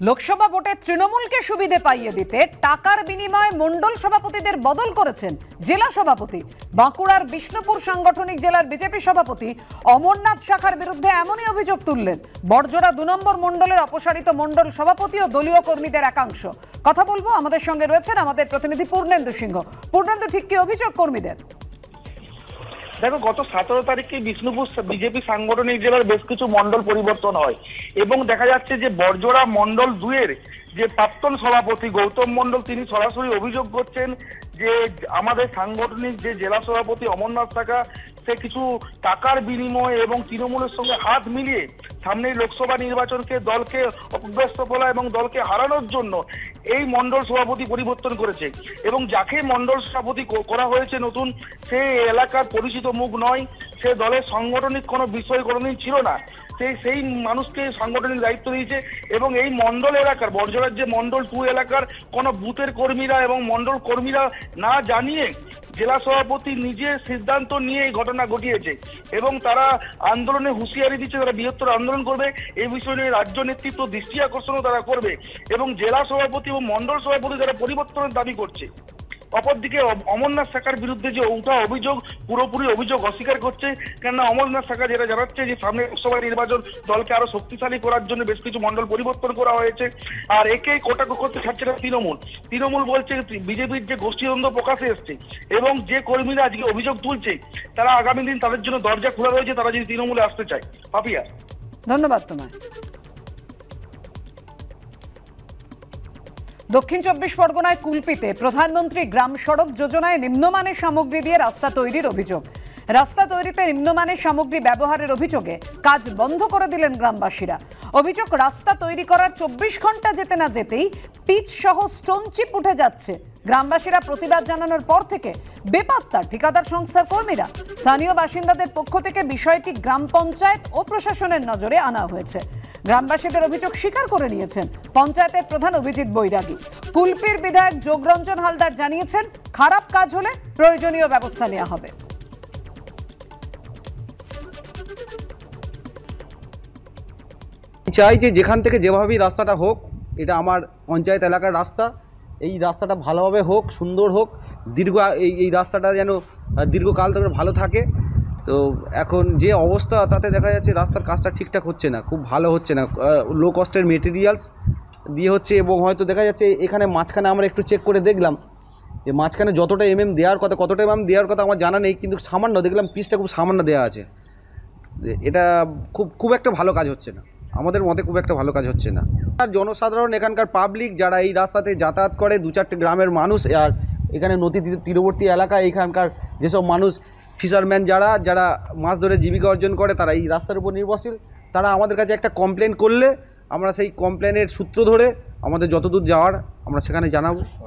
লোকসভা ভোটে তৃণমূলকে সুবিধে পাইয়ে দিতে টাকার বিনিময়ে মণ্ডল সভাপতিদের বদল করেছেন জেলা সভাপতি। বাঁকুড়ার বিষ্ণুপুর সাংগঠনিক জেলার বিজেপি সভাপতি অমরনাথ শাখার বিরুদ্ধে এমনই অভিযোগ তুললেন বড়জোড়া ২ নম্বর মণ্ডলের অপসারিত মণ্ডল সভাপতি ও দলীয় কর্মীদের একাংশ। কথা বলবো, আমাদের সঙ্গে রয়েছেন আমাদের প্রতিনিধি পূর্ণেন্দু সিংহ। পূর্ণেন্দু, ঠিক কি অভিযোগ কর্মীদের? দেখো, গত 17 তারিখে বিষ্ণুপুর বিজেপি সাংগঠনিক জেলার বেশ কিছু মণ্ডল পরিবর্তন হয় এবং দেখা যাচ্ছে যে বড়জোড়া মণ্ডল 2-এর যে প্রাক্তন সভাপতি গৌতম মণ্ডল তিনি সরাসরি অভিযোগ করছেন যে আমাদের সাংগঠনিক যে জেলা সভাপতি অমরনাথ শাখা সে কিছু টাকার বিনিময়ে এবং তৃণমূলের সঙ্গে হাত মিলিয়ে সামনের লোকসভা নির্বাচনকে দলকে অপব্যস্ত ফেলা এবং দলকে হারানোর জন্য এই মণ্ডল সভাপতি পরিবর্তন করেছে এবং যাকে মণ্ডল সভাপতি করা হয়েছে নতুন, সে এলাকার পরিচিত মুখ নয়, সে দলের সাংগঠনিক কোনো বিষয় কোনোদিন ছিল না, সেই মানুষকে সাংগঠনিক দায়িত্ব দিয়েছে এবং এই মণ্ডল এলাকার বড়জোড়ার যে মণ্ডল 2 এলাকার কোনো বুথের কর্মীরা এবং মণ্ডল কর্মীরা না জানিয়ে জেলা সভাপতি নিজে সিদ্ধান্ত নিয়ে এই ঘটনা ঘটিয়েছে এবং তারা আন্দোলনে হুঁশিয়ারি দিচ্ছে, তারা বৃহত্তর আন্দোলন করবে। এই বিষয় নিয়ে রাজ্য নেতৃত্ব দৃষ্টি আকর্ষণও তারা করবে এবং জেলা সভাপতি এবং মণ্ডল সভাপতি তারা পরিবর্তনের দাবি করছে। অপরদিকে অমরনাথ শাখার বিরুদ্ধে যে উঠা অভিযোগ পুরোপুরি অভিযোগ অস্বীকার করছে, কেননা অমরনাথ শাখা যেটা জানাচ্ছে যে সামনে লোকসভা নির্বাচন দলকে আরো শক্তিশালী করার জন্য বেশ কিছু মণ্ডল পরিবর্তন করা হয়েছে। আর একে কটাক্ষ করতে ছাড়ছে না তৃণমূল বলছে বিজেপির যে গোষ্ঠীদ্বন্দ্ব প্রকাশে এসছে এবং যে কর্মীরা আজকে অভিযোগ তুলছে তারা আগামী দিন তাদের জন্য দরজা খোলা রয়েছে, তারা যদি তৃণমূলে আসতে চায়। পাপিয়া, ধন্যবাদ তোমায়। দক্ষিণ ২৪ পরগনায় কুলপিতে প্রধানমন্ত্রী গ্রাম সড়ক যোজনায় নিম্নমানের সামগ্রী দিয়ে রাস্তা তৈরির অভিযোগ। রাস্তা তৈরিতে নিম্নমানের সামগ্রী ব্যবহারের অভিযোগে কাজ বন্ধ করে দিলেন গ্রামবাসীরা। অভিযোগ, রাস্তা তৈরি করার ২৪ ঘন্টা যেতে না যেতেই পিচ সহ স্টোন চিপ উঠে যাচ্ছে। গ্রামবাসীরা প্রতিবাদ জানানোর পর থেকে বেপাত্তা ঠিকাদার সংস্থার কর্মীরা। স্থানীয় বাসিন্দাদের পক্ষ থেকে বিষয়টি গ্রাম পঞ্চায়েত ও প্রশাসনের নজরে আনা হয়েছে। গ্রামবাসীদের অভিযোগ স্বীকার করে নিয়েছেন পঞ্চায়েতের প্রধান অভিজিৎ বৈরাগী। কুলপির বিধায়ক যোগরঞ্জন হালদার জানিয়েছেন, খারাপ কাজ হলে প্রয়োজনীয় ব্যবস্থা নেওয়া হবে। চাই যে যেখান থেকে যেভাবেই রাস্তাটা হোক, এটা আমার পঞ্চায়েত এলাকার রাস্তা, এই রাস্তাটা ভালোভাবে হোক, সুন্দর হোক, এই রাস্তাটা যেন দীর্ঘকাল ধরে ভালো থাকে। তো এখন যে অবস্থা তাতে দেখা যাচ্ছে রাস্তার কাজটা ঠিকঠাক হচ্ছে না, খুব ভালো হচ্ছে না, লো কস্টের মেটেরিয়ালস দিয়ে হচ্ছে এবং হয়তো দেখা যাচ্ছে এখানে মাঝখানে আমরা একটু চেক করে দেখলাম যে মাঝখানে যতটা দেওয়ার কথা কতটা দেওয়ার কথা আমার জানা নেই, কিন্তু সামান্য দেখলাম পিসটা খুব সামান্য দেওয়া আছে। এটা খুব একটা ভালো কাজ হচ্ছে না, আমাদের মতে খুব একটা ভালো কাজ হচ্ছে না। আর জনসাধারণ এখানকার পাবলিক যারা এই রাস্তাতে যাতায়াত করে, 2-4টে গ্রামের মানুষ, আর এখানে নদী তীরবর্তী এলাকা, এখানকার যেসব মানুষ ফিশারম্যান যারা মাছ ধরে জীবিকা অর্জন করে, তারা এই রাস্তার উপর নির্ভরশীল। তারা আমাদের কাছে একটা কমপ্লেন করলে আমরা সেই কমপ্লেনের সূত্র ধরে আমাদের যতদূর যাওয়ার আমরা সেখানে জানাবো।